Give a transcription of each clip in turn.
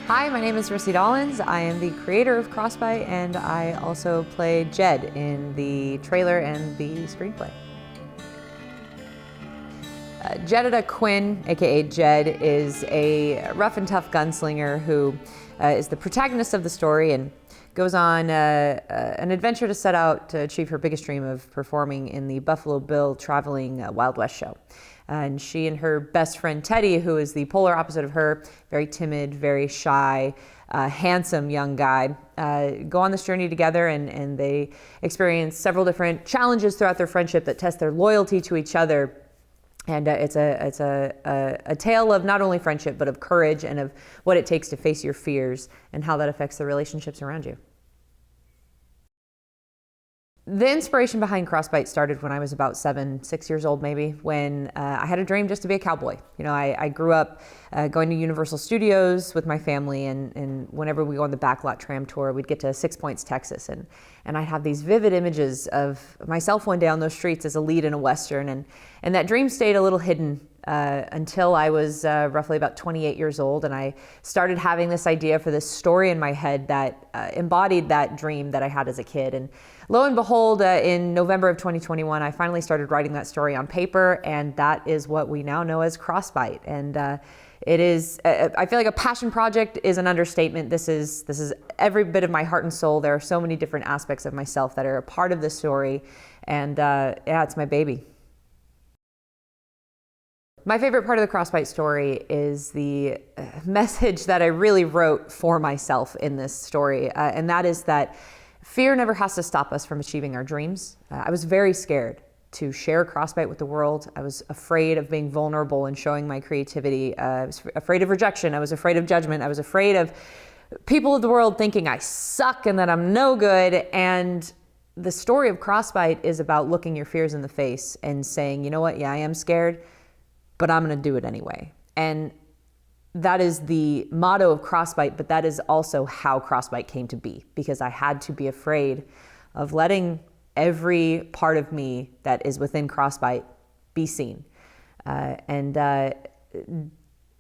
Hi, my name is Rissy Dollins. I am the creator of Crossbite, and I also play Jed in the trailer and the screenplay. Jedediah Quinn, aka Jed, is a rough and tough gunslinger who is the protagonist of the story and goes on an adventure to set out to achieve her biggest dream of performing in the Buffalo Bill traveling Wild West show. And she and her best friend Teddy, who is the polar opposite of her, very timid, very shy, handsome young guy, go on this journey together, and they experience several different challenges throughout their friendship that test their loyalty to each other. And it's a tale of not only friendship, but of courage and of what it takes to face your fears and how that affects the relationships around you. The inspiration behind Crossbite started when I was about 6 years old maybe, when I had a dream just to be a cowboy. You know, I grew up going to Universal Studios with my family, and whenever we go on the backlot tram tour, we'd get to 6 Points, Texas, and I'd have these vivid images of myself one day on those streets as a lead in a Western, and that dream stayed a little hidden until I was roughly about 28 years old, and I started having this idea for this story in my head that embodied that dream that I had as a kid. And lo and behold, in November of 2021, I finally started writing that story on paper, and that is what we now know as Crossbite. And it is, I feel like a passion project is an understatement. This is every bit of my heart and soul. There are so many different aspects of myself that are a part of this story, and yeah, it's my baby. My favorite part of the Crossbite story is the message that I really wrote for myself in this story, and that is that fear never has to stop us from achieving our dreams. I was very scared to share Crossbite with the world. I was afraid of being vulnerable and showing my creativity. I was afraid of rejection. I was afraid of judgment. I was afraid of people of the world thinking I suck and that I'm no good. And the story of Crossbite is about looking your fears in the face and saying, you know what, yeah, I am scared, but I'm gonna do it anyway. And that is the motto of Crossbite, but that is also how Crossbite came to be, because I had to be afraid of letting every part of me that is within Crossbite be seen.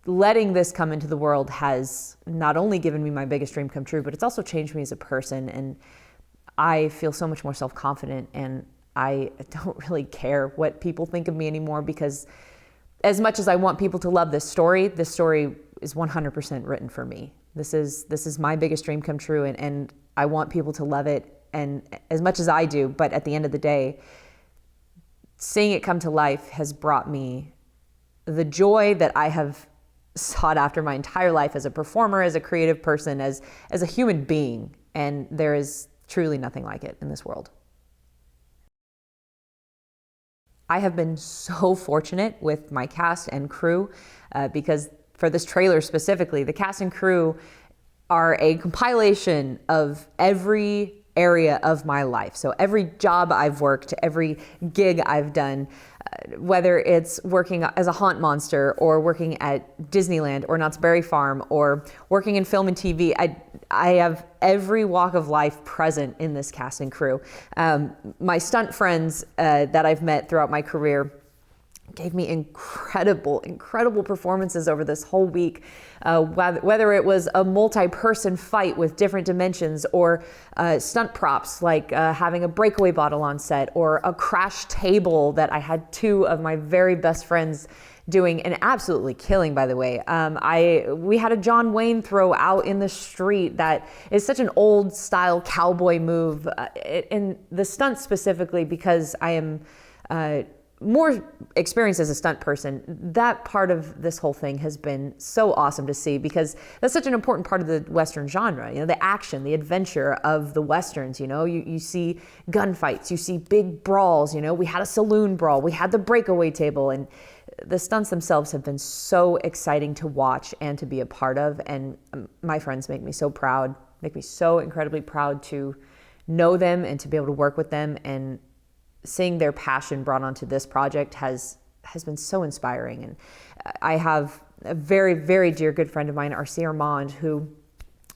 Letting this come into the world has not only given me my biggest dream come true, but it's also changed me as a person. And I feel so much more self-confident, and I don't really care what people think of me anymore, because as much as I want people to love this story is 100% written for me. This is my biggest dream come true, and I want people to love it, and as much as I do. But at the end of the day, seeing it come to life has brought me the joy that I have sought after my entire life as a performer, as a creative person, as a human being. And there is truly nothing like it in this world. I have been so fortunate with my cast and crew because for this trailer specifically, the cast and crew are a compilation of every area of my life. So every job I've worked, every gig I've done, whether it's working as a haunt monster or working at Disneyland or Knott's Berry Farm or working in film and TV, I have every walk of life present in this cast and crew. My stunt friends that I've met throughout my career gave me incredible performances over this whole week, whether it was a multi-person fight with different dimensions or stunt props like having a breakaway bottle on set or a crash table that I had two of my very best friends doing and absolutely killing, by the way. We had a John Wayne throw out in the street that is such an old style cowboy move, and the stunts specifically, because I am more experienced as a stunt person. That part of this whole thing has been so awesome to see, because that's such an important part of the Western genre. You know, the action, the adventure of the Westerns. You know, you see gunfights, you see big brawls. You know, we had a saloon brawl, we had the breakaway table, and the stunts themselves have been so exciting to watch and to be a part of. And my friends make me so proud, make me so incredibly proud to know them and to be able to work with them, and seeing their passion brought onto this project has been so inspiring. And I have a very, very dear good friend of mine, R.C. Armand, who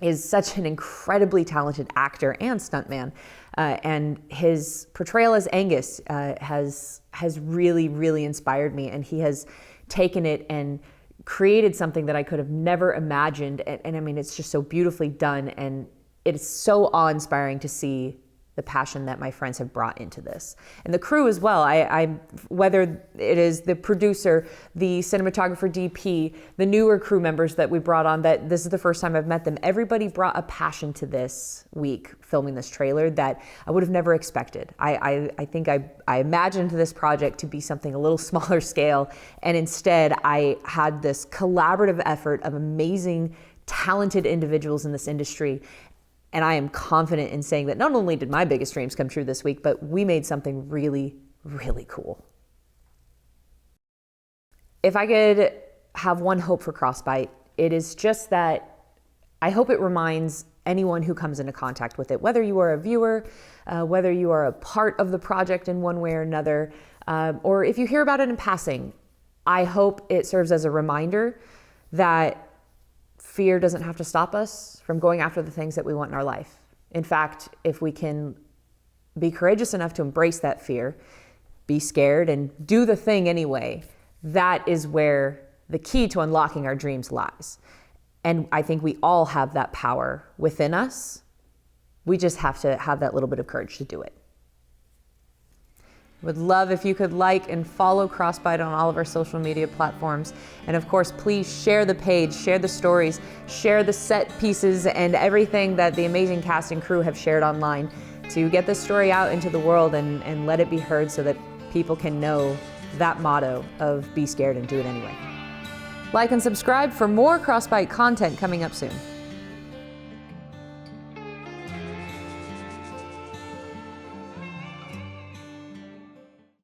is such an incredibly talented actor and stuntman. And his portrayal as Angus has really, really inspired me. And he has taken it and created something that I could have never imagined. And I mean, it's just so beautifully done. And it is so awe-inspiring to see the passion that my friends have brought into this. And the crew as well. Whether it is the producer, the cinematographer DP, the newer crew members that we brought on, that this is the first time I've met them, everybody brought a passion to this week filming this trailer that I would have never expected. I think I imagined this project to be something a little smaller scale, and instead I had this collaborative effort of amazing, talented individuals in this industry. And I am confident in saying that not only did my biggest dreams come true this week, but we made something really, really cool. If I could have one hope for Crossbite, it is just that I hope it reminds anyone who comes into contact with it, whether you are a viewer, whether you are a part of the project in one way or another, or if you hear about it in passing, I hope it serves as a reminder that fear doesn't have to stop us from going after the things that we want in our life. In fact, if we can be courageous enough to embrace that fear, be scared, and do the thing anyway, that is where the key to unlocking our dreams lies. And I think we all have that power within us. We just have to have that little bit of courage to do it. Would love if you could like and follow Crossbite on all of our social media platforms. And of course, please share the page, share the stories, share the set pieces and everything that the amazing cast and crew have shared online to get this story out into the world and let it be heard so that people can know that motto of be scared and do it anyway. Like and subscribe for more Crossbite content coming up soon.